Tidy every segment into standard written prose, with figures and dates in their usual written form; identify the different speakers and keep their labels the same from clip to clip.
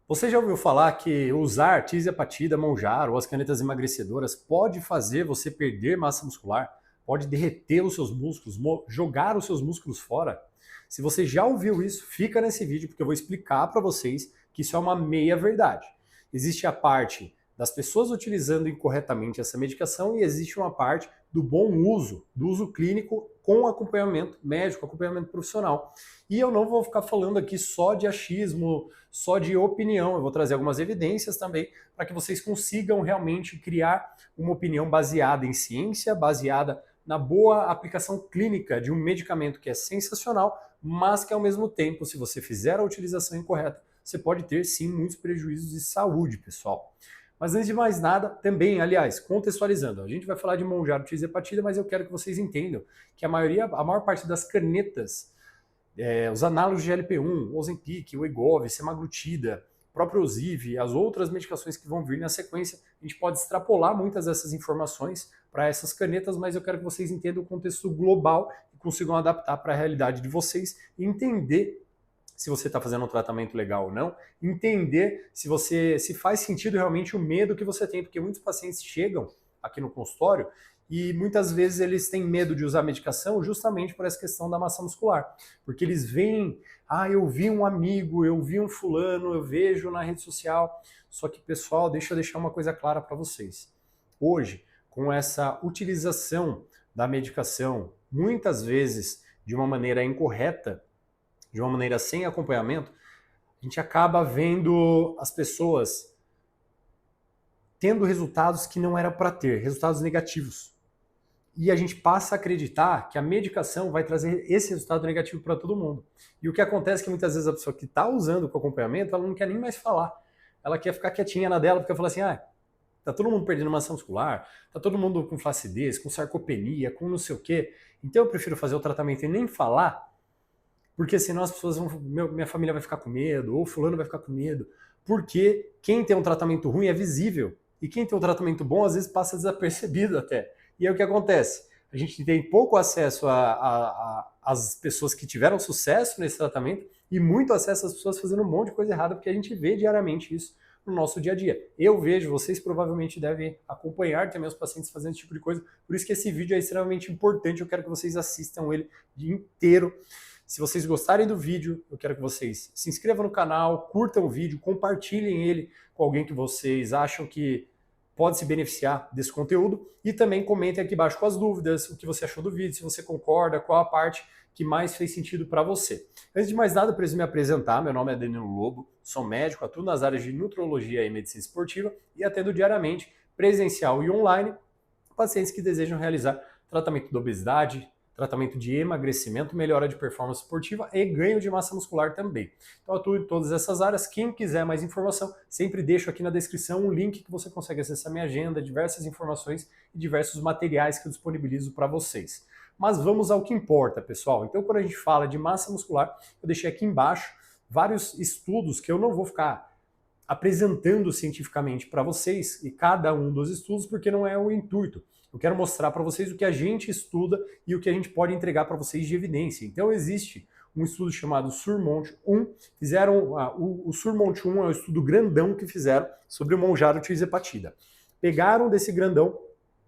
Speaker 1: Você já ouviu falar que usar tirzepatida, Monjaro ou as canetas emagrecedoras pode fazer você perder massa muscular? Pode derreter os seus músculos, jogar os seus músculos fora? Se você já ouviu isso, fica nesse vídeo porque eu vou explicar para vocês que isso é uma meia verdade. Existe a parte das pessoas utilizando incorretamente essa medicação e existe uma parte do bom uso, do uso clínico com acompanhamento médico, acompanhamento profissional. E eu não vou ficar falando aqui só de achismo, só de opinião, eu vou trazer algumas evidências também para que vocês consigam realmente criar uma opinião baseada em ciência, baseada na boa aplicação clínica de um medicamento que é sensacional, mas que ao mesmo tempo, se você fizer a utilização incorreta, você pode ter sim muitos prejuízos de saúde, pessoal. Mas antes de mais nada, também, aliás, contextualizando, a gente vai falar de Monjaro tirzepatida, mas eu quero que vocês entendam que a maior parte das canetas, os análogos de GLP-1, o Ozempic, o Wegovy, semaglutida, próprio Ozivy, as outras medicações que vão vir na sequência, a gente pode extrapolar muitas dessas informações para essas canetas, mas eu quero que vocês entendam o contexto global e consigam adaptar para a realidade de vocês e entender se você está fazendo um tratamento legal ou não, entender se faz sentido realmente o medo que você tem, porque muitos pacientes chegam aqui no consultório e muitas vezes eles têm medo de usar medicação justamente por essa questão da massa muscular, porque eles veem, eu vi um amigo, eu vi um fulano, eu vejo na rede social, só que pessoal, deixa eu deixar uma coisa clara para vocês. Hoje, com essa utilização da medicação, muitas vezes de uma maneira incorreta, de uma maneira sem acompanhamento, a gente acaba vendo as pessoas tendo resultados que não era para ter, resultados negativos. E a gente passa a acreditar que a medicação vai trazer esse resultado negativo para todo mundo. E o que acontece é que muitas vezes a pessoa que está usando o acompanhamento, ela não quer nem mais falar. Ela quer ficar quietinha na dela, porque ela fala assim, tá todo mundo perdendo massa muscular, tá todo mundo com flacidez, com sarcopenia, com não sei o quê. Então eu prefiro fazer o tratamento e nem falar, porque senão as pessoas vão, minha família vai ficar com medo, ou fulano vai ficar com medo, porque quem tem um tratamento ruim é visível, e quem tem um tratamento bom às vezes passa desapercebido até. E aí o que acontece? A gente tem pouco acesso às pessoas que tiveram sucesso nesse tratamento e muito acesso às pessoas fazendo um monte de coisa errada, porque a gente vê diariamente isso no nosso dia a dia. Eu vejo, vocês provavelmente devem acompanhar também os pacientes fazendo esse tipo de coisa, por isso que esse vídeo é extremamente importante, eu quero que vocês assistam ele inteiro. Se vocês gostarem do vídeo, eu quero que vocês se inscrevam no canal, curtam o vídeo, compartilhem ele com alguém que vocês acham que pode se beneficiar desse conteúdo e também comentem aqui embaixo com as dúvidas, o que você achou do vídeo, se você concorda, qual a parte que mais fez sentido para você. Antes de mais nada, eu preciso me apresentar, meu nome é Danilo Lobo, sou médico, atuo nas áreas de nutrologia e medicina esportiva e atendo diariamente, presencial e online, pacientes que desejam realizar tratamento de obesidade, tratamento de emagrecimento, melhora de performance esportiva e ganho de massa muscular também. Então atuo em todas essas áreas. Quem quiser mais informação, sempre deixo aqui na descrição um link que você consegue acessar minha agenda, diversas informações e diversos materiais que eu disponibilizo para vocês. Mas vamos ao que importa, pessoal. Então quando a gente fala de massa muscular, eu deixei aqui embaixo vários estudos que eu não vou ficar apresentando cientificamente para vocês e cada um dos estudos, porque não é o intuito. Eu quero mostrar para vocês o que a gente estuda e o que a gente pode entregar para vocês de evidência. Então existe um estudo chamado Surmont 1, o Surmont 1 é um estudo grandão que fizeram sobre o Monjaro tirzepatida. Pegaram desse grandão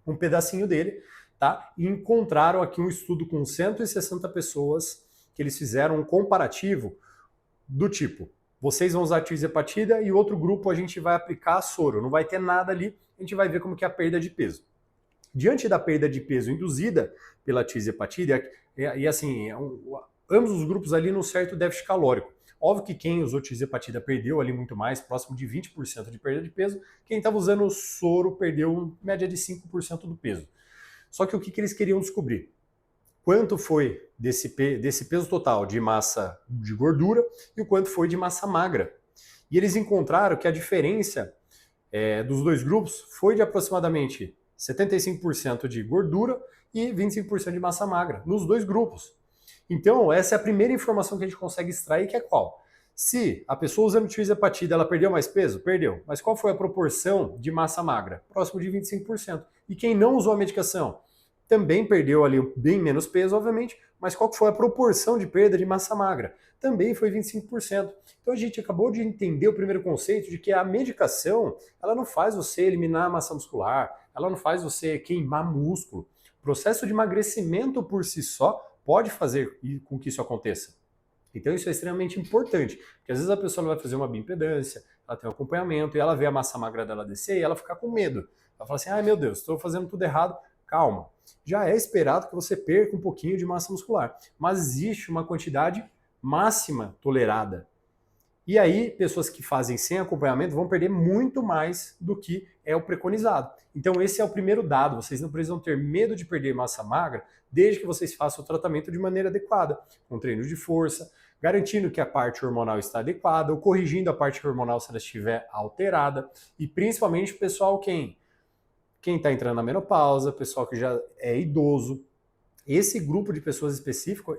Speaker 1: um pedacinho dele, tá? E encontraram aqui um estudo com 160 pessoas que eles fizeram um comparativo do tipo, vocês vão usar tirzepatida e outro grupo a gente vai aplicar soro, não vai ter nada ali, a gente vai ver como que é a perda de peso. Diante da perda de peso induzida pela tirzepatida, ambos os grupos ali num certo déficit calórico. Óbvio que quem usou tirzepatida perdeu ali muito mais, próximo de 20% de perda de peso. Quem estava usando o soro perdeu média de 5% do peso. Só que o que eles queriam descobrir? Quanto foi desse peso total de massa de gordura e o quanto foi de massa magra. E eles encontraram que a diferença dos dois grupos foi de aproximadamente 75% de gordura e 25% de massa magra, nos dois grupos. Então, essa é a primeira informação que a gente consegue extrair, que é qual? Se a pessoa usando tirzepatida, ela perdeu mais peso? Perdeu. Mas qual foi a proporção de massa magra? Próximo de 25%. E quem não usou a medicação? também perdeu ali bem menos peso, obviamente, mas qual que foi a proporção de perda de massa magra? Também foi 25%. Então a gente acabou de entender o primeiro conceito de que a medicação, ela não faz você eliminar a massa muscular, ela não faz você queimar músculo. O processo de emagrecimento por si só pode fazer com que isso aconteça. Então isso é extremamente importante, porque às vezes a pessoa vai fazer uma bioimpedância, ela tem um acompanhamento e ela vê a massa magra dela descer e ela fica com medo. Ela fala assim, ai meu Deus, estou fazendo tudo errado. Calma, já é esperado que você perca um pouquinho de massa muscular, mas existe uma quantidade máxima tolerada. E aí, pessoas que fazem sem acompanhamento vão perder muito mais do que é o preconizado. Então, esse é o primeiro dado. Vocês não precisam ter medo de perder massa magra, desde que vocês façam o tratamento de maneira adequada, com treino de força, garantindo que a parte hormonal está adequada, ou corrigindo a parte hormonal se ela estiver alterada. E principalmente o pessoal quem está entrando na menopausa, pessoal que já é idoso. Esse grupo de pessoas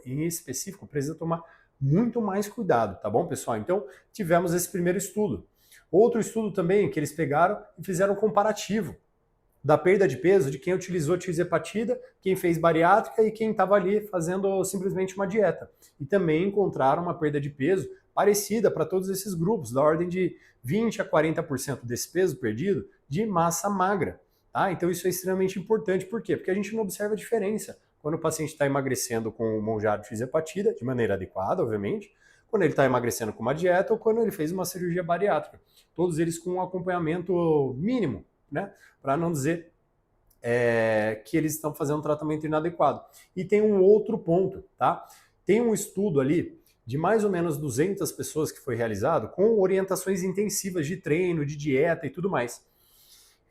Speaker 1: em específico precisa tomar muito mais cuidado, tá bom, pessoal? Então, tivemos esse primeiro estudo. Outro estudo também que eles pegaram e fizeram um comparativo da perda de peso de quem utilizou tirzepatida, quem fez bariátrica e quem estava ali fazendo simplesmente uma dieta. E também encontraram uma perda de peso parecida para todos esses grupos, da ordem de 20 a 40% desse peso perdido de massa magra. Tá? Então isso é extremamente importante. Por quê? Porque a gente não observa a diferença quando o paciente está emagrecendo com o monjaro de tirzepatida, de maneira adequada, obviamente, quando ele está emagrecendo com uma dieta ou quando ele fez uma cirurgia bariátrica. Todos eles com um acompanhamento mínimo, né? Para não dizer que eles estão fazendo um tratamento inadequado. E tem um outro ponto, tá? Tem um estudo ali de mais ou menos 200 pessoas que foi realizado com orientações intensivas de treino, de dieta e tudo mais.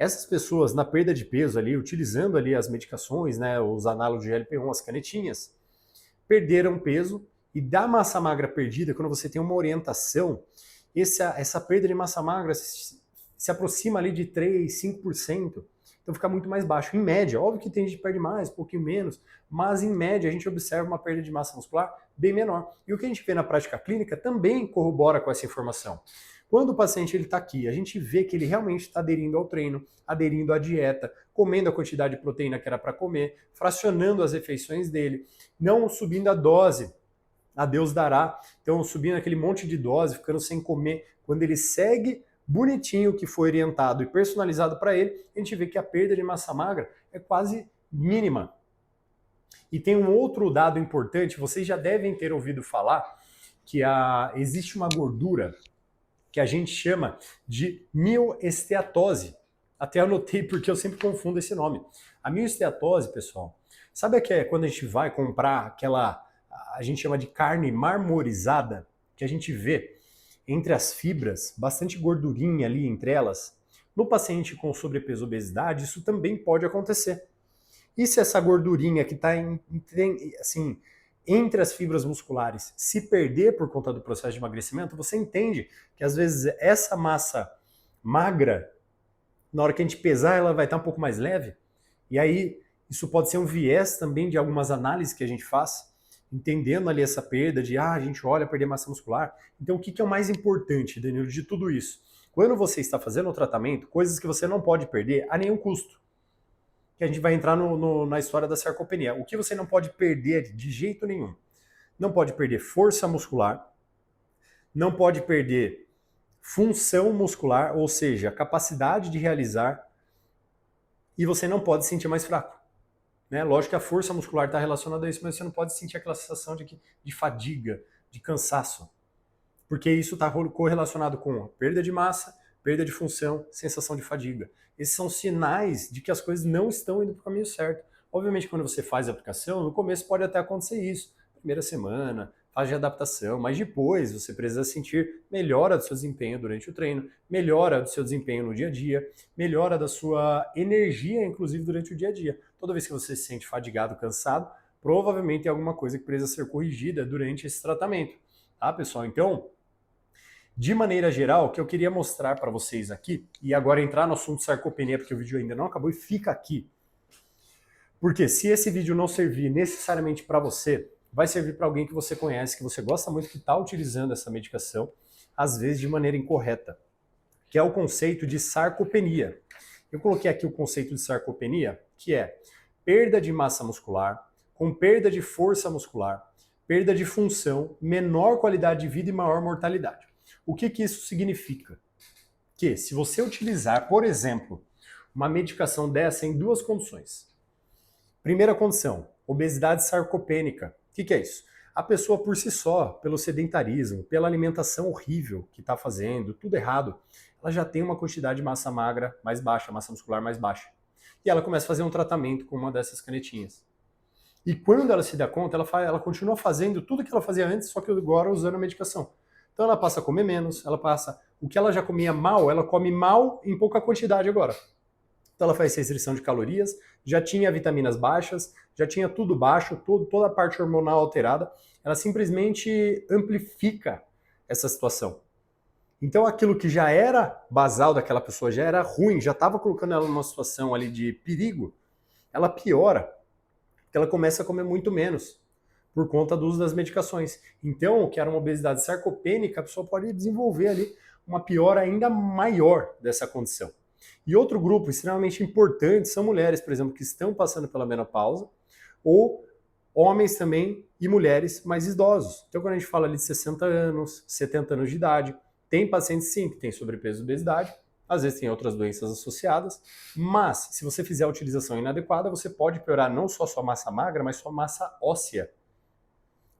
Speaker 1: Essas pessoas, na perda de peso ali, utilizando ali as medicações, né, os análogos de GLP-1, as canetinhas, perderam peso e da massa magra perdida, quando você tem uma orientação, essa perda de massa magra se aproxima ali de 3, 5%, então fica muito mais baixo. Em média, óbvio que tem gente que perde mais, um pouquinho menos, mas em média a gente observa uma perda de massa muscular bem menor. E o que a gente vê na prática clínica também corrobora com essa informação. Quando o paciente está aqui, a gente vê que ele realmente está aderindo ao treino, aderindo à dieta, comendo a quantidade de proteína que era para comer, fracionando as refeições dele, não subindo a dose, a Deus dará, então subindo aquele monte de dose, ficando sem comer. Quando ele segue bonitinho o que foi orientado e personalizado para ele, a gente vê que a perda de massa magra é quase mínima. E tem um outro dado importante, vocês já devem ter ouvido falar que existe uma gordura que a gente chama de mioesteatose. Até anotei porque eu sempre confundo esse nome. A mioesteatose, pessoal, sabe que é quando a gente vai comprar aquela, a gente chama de carne marmorizada, que a gente vê entre as fibras, bastante gordurinha ali entre elas? No paciente com sobrepeso ou obesidade, isso também pode acontecer. E se essa gordurinha que está assim, entre as fibras musculares se perder por conta do processo de emagrecimento, você entende que às vezes essa massa magra, na hora que a gente pesar, ela vai estar um pouco mais leve. E aí isso pode ser um viés também de algumas análises que a gente faz, entendendo ali essa perda de, a gente olha perder massa muscular. Então o que é o mais importante, Danilo, de tudo isso? Quando você está fazendo o tratamento, coisas que você não pode perder a nenhum custo. Que a gente vai entrar na história da sarcopenia. O que você não pode perder de jeito nenhum? Não pode perder força muscular, não pode perder função muscular, ou seja, a capacidade de realizar, e você não pode se sentir mais fraco. Né? Lógico que a força muscular está relacionada a isso, mas você não pode sentir aquela sensação de fadiga, de cansaço, porque isso está correlacionado com a perda de massa, perda de função, sensação de fadiga. Esses são sinais de que as coisas não estão indo para o caminho certo. Obviamente, quando você faz a aplicação, no começo pode até acontecer isso. Primeira semana, fase de adaptação, mas depois você precisa sentir melhora do seu desempenho durante o treino, melhora do seu desempenho no dia a dia, melhora da sua energia, inclusive, durante o dia a dia. Toda vez que você se sente fadigado, cansado, provavelmente tem alguma coisa que precisa ser corrigida durante esse tratamento. Tá, pessoal? Então, de maneira geral, o que eu queria mostrar para vocês aqui, e agora entrar no assunto sarcopenia, porque o vídeo ainda não acabou, e fica aqui. Porque se esse vídeo não servir necessariamente para você, vai servir para alguém que você conhece, que você gosta muito, que está utilizando essa medicação, às vezes de maneira incorreta, que é o conceito de sarcopenia. Eu coloquei aqui o conceito de sarcopenia, que é perda de massa muscular, com perda de força muscular, perda de função, menor qualidade de vida e maior mortalidade. O que isso significa? Que se você utilizar, por exemplo, uma medicação dessa em duas condições. Primeira condição, obesidade sarcopênica. O que é isso? A pessoa por si só, pelo sedentarismo, pela alimentação horrível que está fazendo, tudo errado, ela já tem uma quantidade de massa magra mais baixa, massa muscular mais baixa. E ela começa a fazer um tratamento com uma dessas canetinhas. E quando ela se dá conta, ela continua fazendo tudo que ela fazia antes, só que agora usando a medicação. Então ela passa a comer menos, ela passa... O que ela já comia mal, ela come mal em pouca quantidade agora. Então ela faz restrição de calorias, já tinha vitaminas baixas, já tinha tudo baixo, toda a parte hormonal alterada. Ela simplesmente amplifica essa situação. Então aquilo que já era basal daquela pessoa, já era ruim, já estava colocando ela numa situação ali de perigo, ela piora, porque ela começa a comer muito menos por conta do uso das medicações. Então, o que era uma obesidade sarcopênica, a pessoa pode desenvolver ali uma piora ainda maior dessa condição. E outro grupo extremamente importante são mulheres, por exemplo, que estão passando pela menopausa, ou homens também e mulheres mais idosos. Então, quando a gente fala ali de 60 anos, 70 anos de idade, tem pacientes sim que têm sobrepeso e obesidade, às vezes tem outras doenças associadas, mas se você fizer a utilização inadequada, você pode piorar não só sua massa magra, mas sua massa óssea.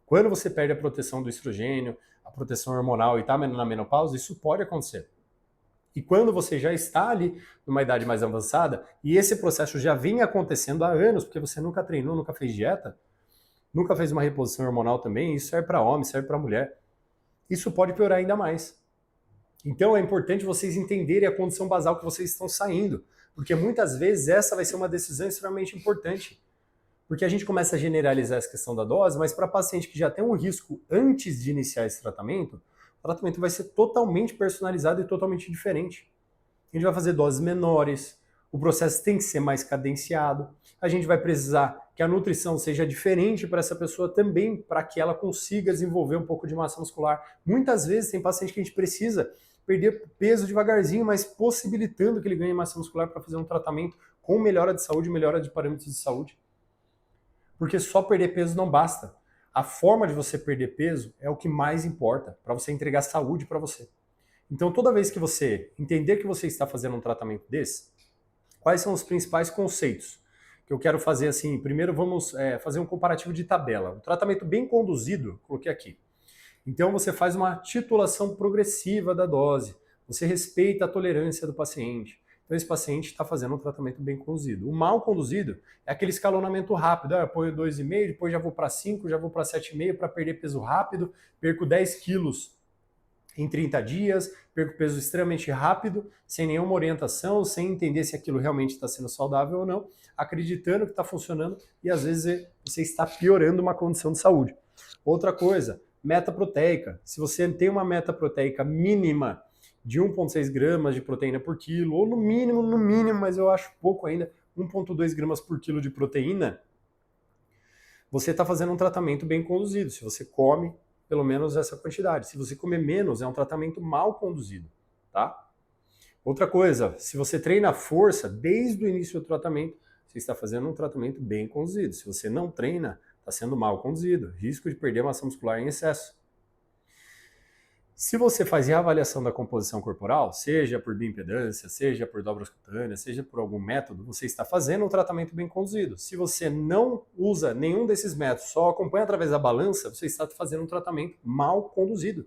Speaker 1: Quando você perde a proteção do estrogênio, a proteção hormonal e está na menopausa, isso pode acontecer. E quando você já está ali numa idade mais avançada, e esse processo já vem acontecendo há anos, porque você nunca treinou, nunca fez dieta, nunca fez uma reposição hormonal também, isso serve para homem, serve para mulher, isso pode piorar ainda mais. Então é importante vocês entenderem a condição basal que vocês estão saindo, porque muitas vezes essa vai ser uma decisão extremamente importante. Porque a gente começa a generalizar essa questão da dose, mas para paciente que já tem um risco antes de iniciar esse tratamento, o tratamento vai ser totalmente personalizado e totalmente diferente. A gente vai fazer doses menores, o processo tem que ser mais cadenciado, a gente vai precisar que a nutrição seja diferente para essa pessoa também, para que ela consiga desenvolver um pouco de massa muscular. Muitas vezes tem paciente que a gente precisa perder peso devagarzinho, mas possibilitando que ele ganhe massa muscular para fazer um tratamento com melhora de saúde, melhora de parâmetros de saúde. Porque só perder peso não basta. A forma de você perder peso é o que mais importa para você entregar saúde para você. Então, toda vez que você entender que você está fazendo um tratamento desse, quais são os principais conceitos que eu quero fazer assim? Primeiro, vamos fazer um comparativo de tabela. Um tratamento bem conduzido, coloquei aqui. Então, você faz uma titulação progressiva da dose. Você respeita a tolerância do paciente. Então esse paciente está fazendo um tratamento bem conduzido. O mal conduzido é aquele escalonamento rápido. Eu ponho 2,5, depois já vou para 5, já vou para 7,5 para perder peso rápido, perco 10 quilos em 30 dias, perco peso extremamente rápido, sem nenhuma orientação, sem entender se aquilo realmente está sendo saudável ou não, acreditando que está funcionando e às vezes você está piorando uma condição de saúde. Outra coisa, meta proteica. Se você tem uma meta proteica mínima de 1,6 gramas de proteína por quilo, ou no mínimo, mas eu acho pouco ainda, 1,2 gramas por quilo de proteína, você está fazendo um tratamento bem conduzido. Se você come pelo menos essa quantidade. Se você comer menos, é um tratamento mal conduzido, tá? Outra coisa, se você treina força desde o início do tratamento, você está fazendo um tratamento bem conduzido. Se você não treina, está sendo mal conduzido. Risco de perder massa muscular em excesso. Se você faz reavaliação da composição corporal, seja por bioimpedância, seja por dobras cutâneas, seja por algum método, você está fazendo um tratamento bem conduzido. Se você não usa nenhum desses métodos, só acompanha através da balança, você está fazendo um tratamento mal conduzido.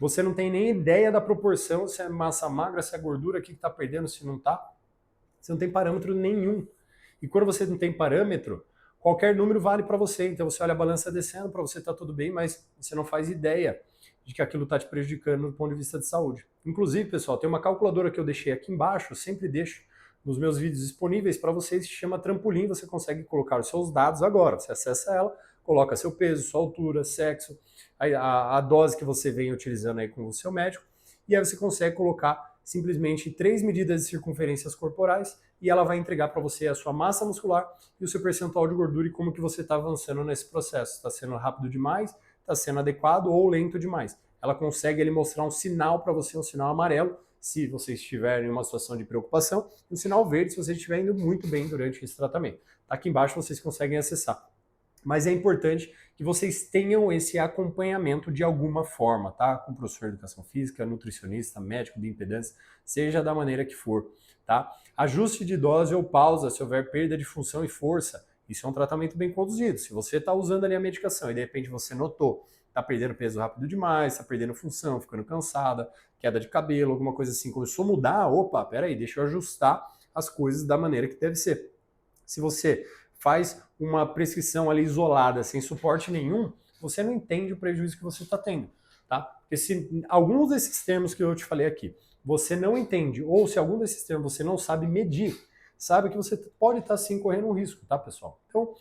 Speaker 1: Você não tem nem ideia da proporção, se é massa magra, se é gordura, o que está perdendo, se não está. Você não tem parâmetro nenhum. E quando você não tem parâmetro, qualquer número vale para você. Então você olha a balança descendo, para você está tudo bem, mas você não faz ideia de que aquilo está te prejudicando do ponto de vista de saúde. Inclusive, pessoal, tem uma calculadora que eu deixei aqui embaixo, eu sempre deixo nos meus vídeos disponíveis para vocês, que chama Trampolim, você consegue colocar os seus dados agora. Você acessa ela, coloca seu peso, sua altura, sexo, a dose que você vem utilizando aí com o seu médico, e aí você consegue colocar simplesmente 3 medidas de circunferências corporais e ela vai entregar para você a sua massa muscular e o seu percentual de gordura e como que você está avançando nesse processo. Está sendo rápido demais, está sendo adequado ou lento demais. Ela consegue mostrar um sinal para você, um sinal amarelo, se vocês estiverem em uma situação de preocupação, e o sinal verde se você estiver indo muito bem durante esse tratamento. Tá aqui embaixo vocês conseguem acessar. Mas é importante que vocês tenham esse acompanhamento de alguma forma, tá? Com professor de educação física, nutricionista, médico de impedância, seja da maneira que for, tá? Ajuste de dose ou pausa se houver perda de função e força. Isso é um tratamento bem conduzido. Se você está usando ali a medicação e de repente você notou, está perdendo peso rápido demais, está perdendo função, ficando cansada, queda de cabelo, alguma coisa assim, começou a mudar, opa, peraí, deixa eu ajustar as coisas da maneira que deve ser. Se você faz uma prescrição ali isolada, sem suporte nenhum, você não entende o prejuízo que você está tendo, tá? Porque se alguns desses termos que eu te falei aqui, você não entende, ou se algum desses termos você não sabe medir, sabe que você pode estar sim correndo um risco, tá, pessoal? Então,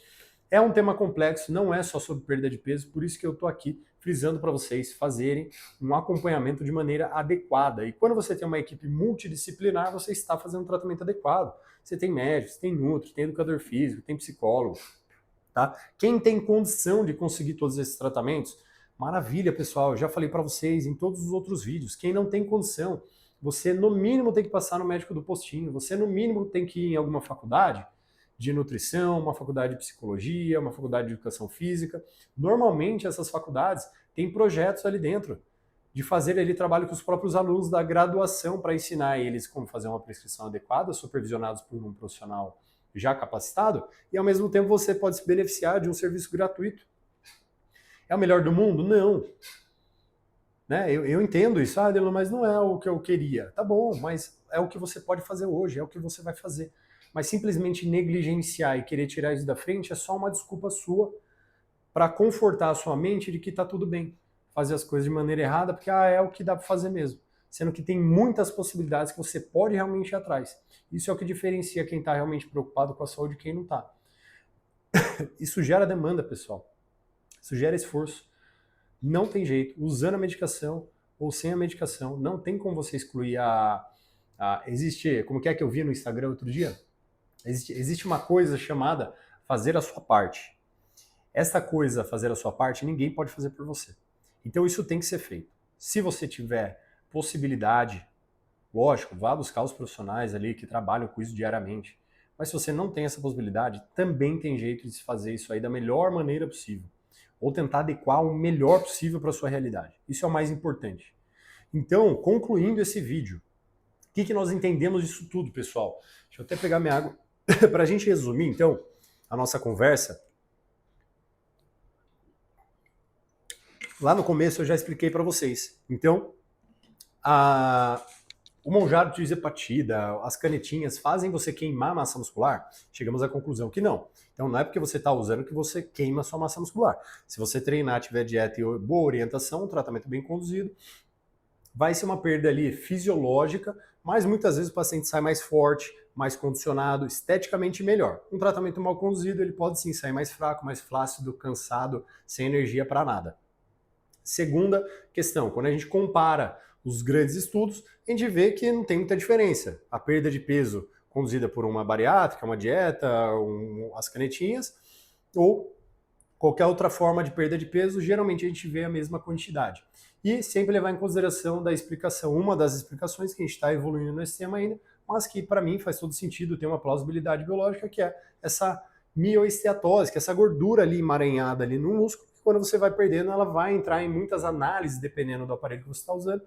Speaker 1: é um tema complexo, não é só sobre perda de peso, por isso que eu estou aqui frisando para vocês fazerem um acompanhamento de maneira adequada. E quando você tem uma equipe multidisciplinar, você está fazendo um tratamento adequado. Você tem médicos, tem nutri, tem educador físico, tem psicólogo, tá? Quem tem condição de conseguir todos esses tratamentos, maravilha, pessoal. Eu já falei para vocês em todos os outros vídeos. Quem não tem condição, você no mínimo tem que passar no médico do postinho, você no mínimo tem que ir em alguma faculdade de nutrição, uma faculdade de psicologia, uma faculdade de educação física. Normalmente essas faculdades têm projetos ali dentro de fazer ali trabalho com os próprios alunos da graduação para ensinar eles como fazer uma prescrição adequada, supervisionados por um profissional já capacitado, e ao mesmo tempo você pode se beneficiar de um serviço gratuito. É o melhor do mundo? Não. Né? Eu entendo isso, Delano, mas não é o que eu queria. Tá bom, mas é o que você pode fazer hoje, é o que você vai fazer. Mas simplesmente negligenciar e querer tirar isso da frente é só uma desculpa sua para confortar a sua mente de que tá tudo bem. Fazer as coisas de maneira errada, porque é o que dá para fazer mesmo. Sendo que tem muitas possibilidades que você pode realmente ir atrás. Isso é o que diferencia quem está realmente preocupado com a saúde e quem não está. Isso gera demanda, pessoal. Isso gera esforço. Não tem jeito. Usando a medicação ou sem a medicação, não tem como você excluir existe, como que é que eu vi no Instagram outro dia? Existe uma coisa chamada fazer a sua parte. Essa coisa, fazer a sua parte, ninguém pode fazer por você. Então isso tem que ser feito. Se você tiver possibilidade, lógico, vá buscar os profissionais ali que trabalham com isso diariamente. Mas se você não tem essa possibilidade, também tem jeito de se fazer isso aí da melhor maneira possível. Ou tentar adequar o melhor possível para a sua realidade. Isso é o mais importante. Então, concluindo esse vídeo, o que nós entendemos disso tudo, pessoal? Deixa eu até pegar minha água. Para a gente resumir, então, a nossa conversa, lá no começo eu já expliquei para vocês. Então, o Mounjaro de Tirzepatida, as canetinhas fazem você queimar massa muscular? Chegamos à conclusão que não. Então não é porque você está usando que você queima a sua massa muscular. Se você treinar, tiver dieta e boa orientação, um tratamento bem conduzido, vai ser uma perda ali fisiológica, mas muitas vezes o paciente sai mais forte, mais condicionado, esteticamente melhor. Um tratamento mal conduzido, ele pode sim sair mais fraco, mais flácido, cansado, sem energia para nada. Segunda questão, quando a gente compara os grandes estudos, a gente vê que não tem muita diferença. A perda de peso conduzida por uma bariátrica, uma dieta, as canetinhas, ou qualquer outra forma de perda de peso, geralmente a gente vê a mesma quantidade. E sempre levar em consideração da explicação, uma das explicações que a gente está evoluindo nesse tema ainda, mas que para mim faz todo sentido, tem uma plausibilidade biológica, que é essa mioesteatose, que é essa gordura ali emaranhada ali no músculo, que quando você vai perdendo, ela vai entrar em muitas análises, dependendo do aparelho que você está usando,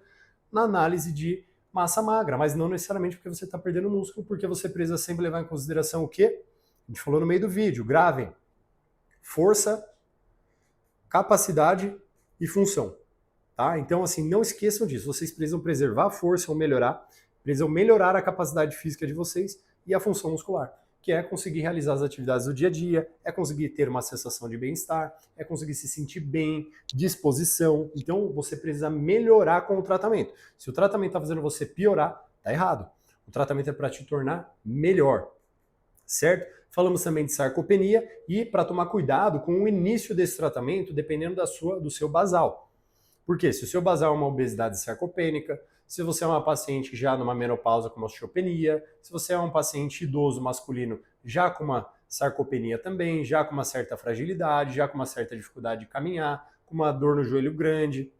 Speaker 1: na análise de massa magra, mas não necessariamente porque você está perdendo músculo, porque você precisa sempre levar em consideração o quê? A gente falou no meio do vídeo, gravem. Força, capacidade e função. Tá? Então, assim, não esqueçam disso. Vocês precisam preservar a força ou precisam melhorar a capacidade física de vocês e a função muscular, que é conseguir realizar as atividades do dia a dia, é conseguir ter uma sensação de bem-estar, é conseguir se sentir bem, disposição. Então, você precisa melhorar com o tratamento. Se o tratamento está fazendo você piorar, tá errado. O tratamento é para te tornar melhor, certo? Falamos também de sarcopenia e para tomar cuidado com o início desse tratamento, dependendo do seu basal. Por quê? Se o seu basal é uma obesidade sarcopênica, se você é uma paciente já numa menopausa com uma osteopenia, se você é um paciente idoso masculino já com uma sarcopenia também, já com uma certa fragilidade, já com uma certa dificuldade de caminhar, com uma dor no joelho grande,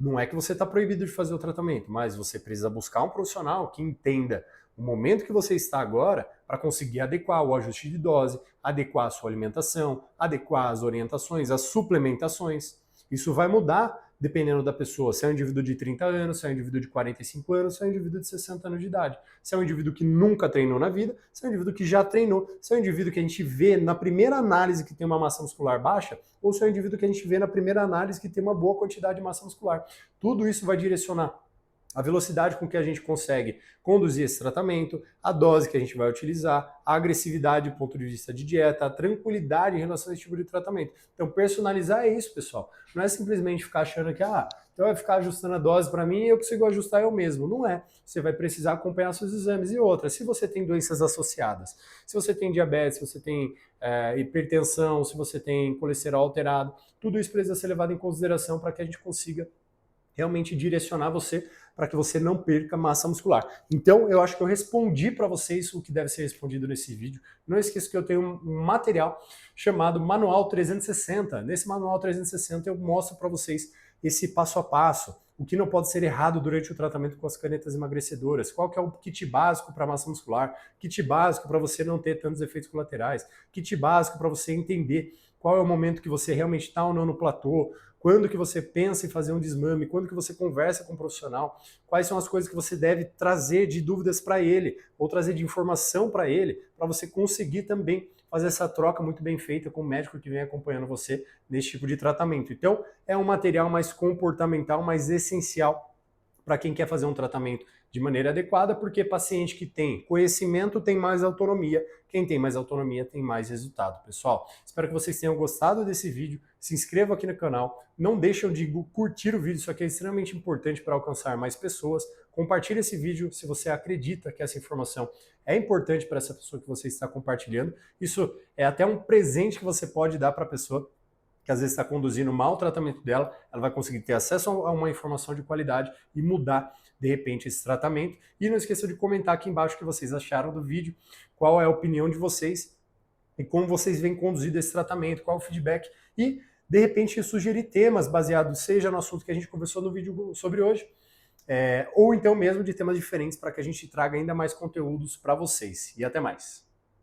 Speaker 1: Não é que você está proibido de fazer o tratamento, mas você precisa buscar um profissional que entenda o momento que você está agora para conseguir adequar o ajuste de dose, adequar a sua alimentação, adequar as orientações, as suplementações. Isso vai mudar dependendo da pessoa, se é um indivíduo de 30 anos, se é um indivíduo de 45 anos, se é um indivíduo de 60 anos de idade, se é um indivíduo que nunca treinou na vida, se é um indivíduo que já treinou, se é um indivíduo que a gente vê na primeira análise que tem uma massa muscular baixa, ou se é um indivíduo que a gente vê na primeira análise que tem uma boa quantidade de massa muscular. Tudo isso vai direcionar a velocidade com que a gente consegue conduzir esse tratamento, a dose que a gente vai utilizar, a agressividade do ponto de vista de dieta, a tranquilidade em relação a esse tipo de tratamento. Então, personalizar é isso, pessoal. Não é simplesmente ficar achando que, então vai ficar ajustando a dose para mim e eu consigo ajustar eu mesmo. Não é. Você vai precisar acompanhar seus exames. E outra, se você tem doenças associadas, se você tem diabetes, se você tem hipertensão, se você tem colesterol alterado, tudo isso precisa ser levado em consideração para que a gente consiga realmente direcionar você para que você não perca massa muscular. Então, eu acho que eu respondi para vocês o que deve ser respondido nesse vídeo. Não esqueça que eu tenho um material chamado Manual 360. Nesse Manual 360 eu mostro para vocês esse passo a passo, o que não pode ser errado durante o tratamento com as canetas emagrecedoras, qual que é o kit básico para massa muscular, kit básico para você não ter tantos efeitos colaterais, kit básico para você entender qual é o momento que você realmente está ou não no platô, quando que você pensa em fazer um desmame, quando que você conversa com um profissional, quais são as coisas que você deve trazer de dúvidas para ele, ou trazer de informação para ele, para você conseguir também fazer essa troca muito bem feita com o médico que vem acompanhando você nesse tipo de tratamento. Então, é um material mais comportamental, mais essencial para quem quer fazer um tratamento de maneira adequada, porque paciente que tem conhecimento tem mais autonomia, quem tem mais autonomia tem mais resultado, pessoal. Espero que vocês tenham gostado desse vídeo, se inscrevam aqui no canal, não deixem de curtir o vídeo, isso aqui é extremamente importante para alcançar mais pessoas, compartilhe esse vídeo se você acredita que essa informação é importante para essa pessoa que você está compartilhando, isso é até um presente que você pode dar para a pessoa que às vezes está conduzindo mal o tratamento dela, ela vai conseguir ter acesso a uma informação de qualidade e mudar, de repente, esse tratamento. E não esqueça de comentar aqui embaixo o que vocês acharam do vídeo, qual é a opinião de vocês e como vocês vêm conduzindo esse tratamento, qual o feedback e, de repente, sugerir temas baseados, seja no assunto que a gente conversou no vídeo sobre hoje, ou então mesmo de temas diferentes para que a gente traga ainda mais conteúdos para vocês. E até mais!